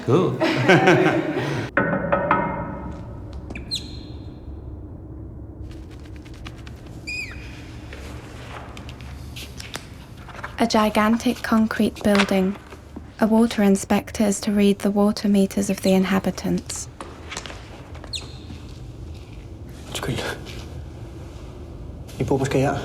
Cool. A gigantic concrete building. A water inspector is to read the water meters of the inhabitants. Undskyld. I bor måske her.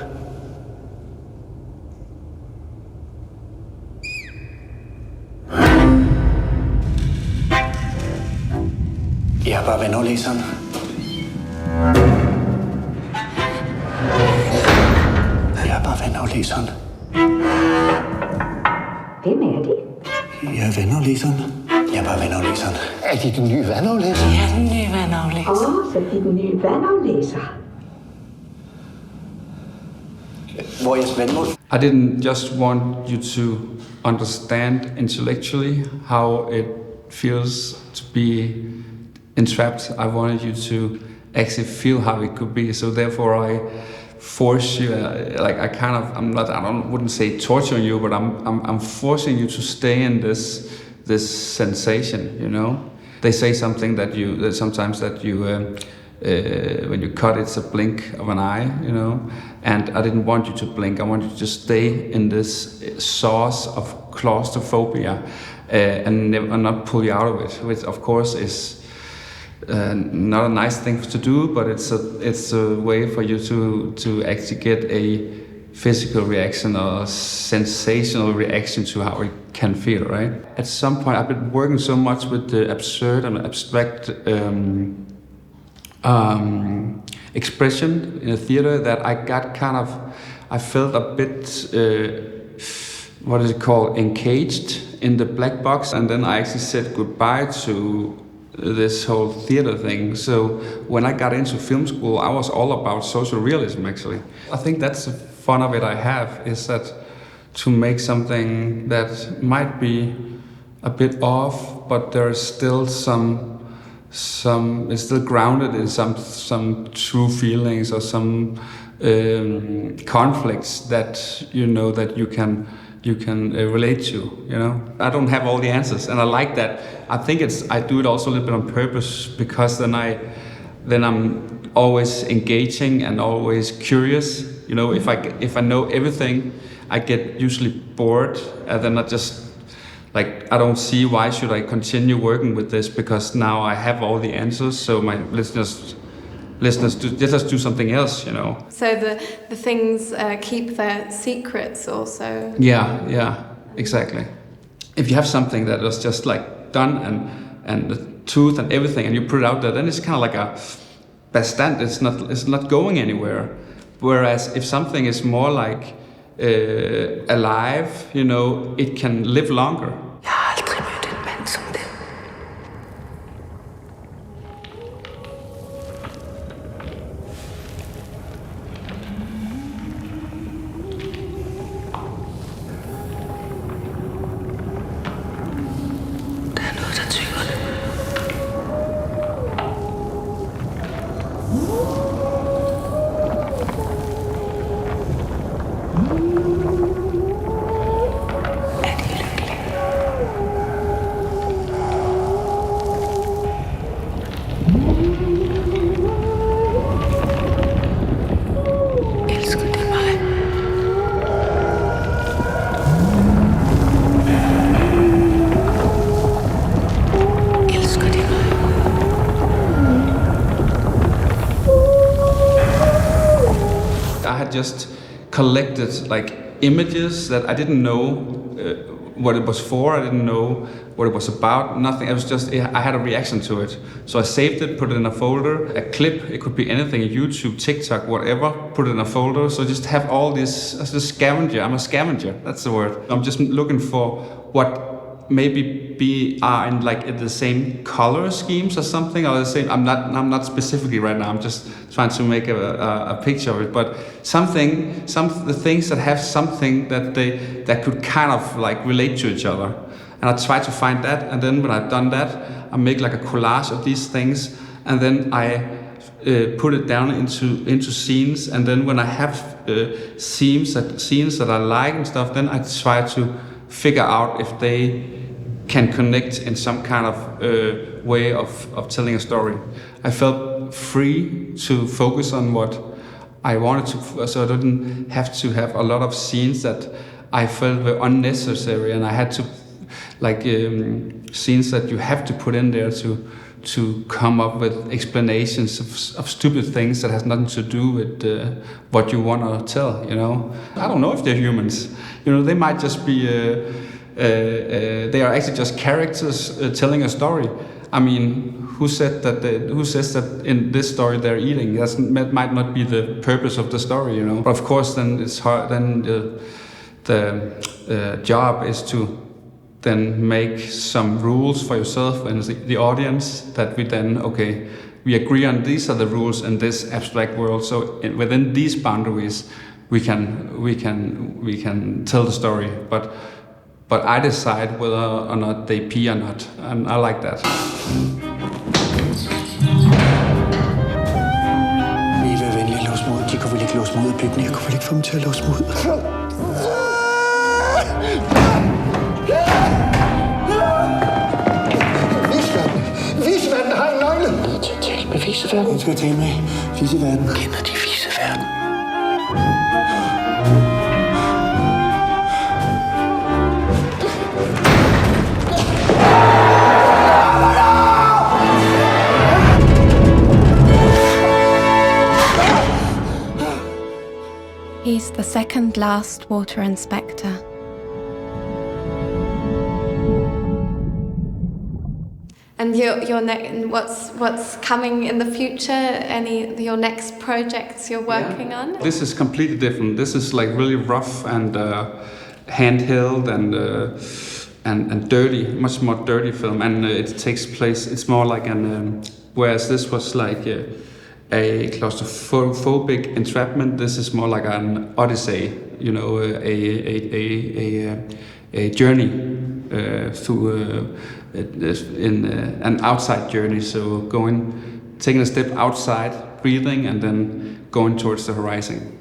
Jeg har bare vendt over læseren. Jeg har bare vendt over læseren. Hvem er det? Jeg er vandaflæseren. Jeg er bare vandaflæseren. Er det den nye vandaflæser? Ja, den nye vandaflæser. Så det er den nye vandaflæser. Hvor er jeres vandmål? I didn't just want you to understand intellectually how it feels to be entrapped. I wanted you to actually feel how it could be. So therefore I force you, like I kind of, wouldn't say torturing you, but I'm forcing you to stay in this sensation, you know. They say something that sometimes when you cut, it's a blink of an eye, you know. And I didn't want you to blink. I wanted you to stay in this source of claustrophobia and not pull you out of it, which of course is not a nice thing to do, but it's a way for you to actually get a physical reaction or sensational reaction to how it can feel, right? At some point, I've been working so much with the absurd and abstract expression in the theater that I felt a bit, what is it called, encaged in the black box, and then I actually said goodbye to this whole theater thing. So when I got into film school, I was all about social realism, actually. I think that's the fun of it I have, is that to make something that might be a bit off, but there is still it's still grounded in some true feelings or some conflicts that that you can relate to, you know. I don't have all the answers, and I like that. I think I do it also a little bit on purpose, because then I'm always engaging and always curious. You know, if I know everything, I get usually bored, and then I just I don't see why should I continue working with this, because now I have all the answers. So my listeners just do something else, you know. So the things keep their secrets also. Yeah, exactly. If you have something that is just done and the truth and everything, and you put it out there, then it's kind of like a bastant. It's not going anywhere. Whereas if something is more alive, you know, it can live longer. Jeg har aldrig mødt en mand som den. Der er noget, der tynger det. Just collected images that I didn't know what it was for. I didn't know what it was about. Nothing. It was just I had a reaction to it. So I saved it, put it in a folder. A clip. It could be anything. YouTube, TikTok, whatever. Put it in a folder. So just have all this as a scavenger. I'm a scavenger. That's the word. I'm just looking for what maybe are in the same color schemes or something, or the same. I'm not specifically right now. I'm just trying to make a picture of it. But the things that have something that could kind of relate to each other. And I try to find that. And then when I've done that, I make a collage of these things, and then I put it down into scenes. And then when I have scenes that I like and stuff, then I try to figure out if they can connect in some kind of way of telling a story. I felt free to focus on what I wanted to, so I didn't have to have a lot of scenes that I felt were unnecessary, and I had to, scenes that you have to put in there to come up with explanations of stupid things that has nothing to do with what you want to tell, you know. I don't know if they're humans. You know, they might just be, they are actually just characters telling a story. I mean, who says that in this story they're eating? That might not be the purpose of the story, you know. But of course, then it's hard. Then the job is to then make some rules for yourself and the audience that we then, okay, we agree on these are the rules in this abstract world. So within these boundaries, we can tell the story. But I decide whether or not they pee or not, and I like that. Vi vil venlig låse mod. De kunne vel ikke låse mod i bygningen. Jeg kunne vel ikke få dem til at låse mod. Viseverden har en nøgle. Jeg er nødt til at tale med viseverden. Hun skal tale med viseverden. Kender de viseverden? He's the second last water inspector. And what's coming in the future? Your next projects you're working on? This is completely different. This is like really rough and handheld and dirty, much more dirty film. And it takes place. It's more like whereas this was like a claustrophobic entrapment. This is more like an odyssey. You know, a journey through. In an outside journey, so taking a step outside, breathing, and then going towards the horizon.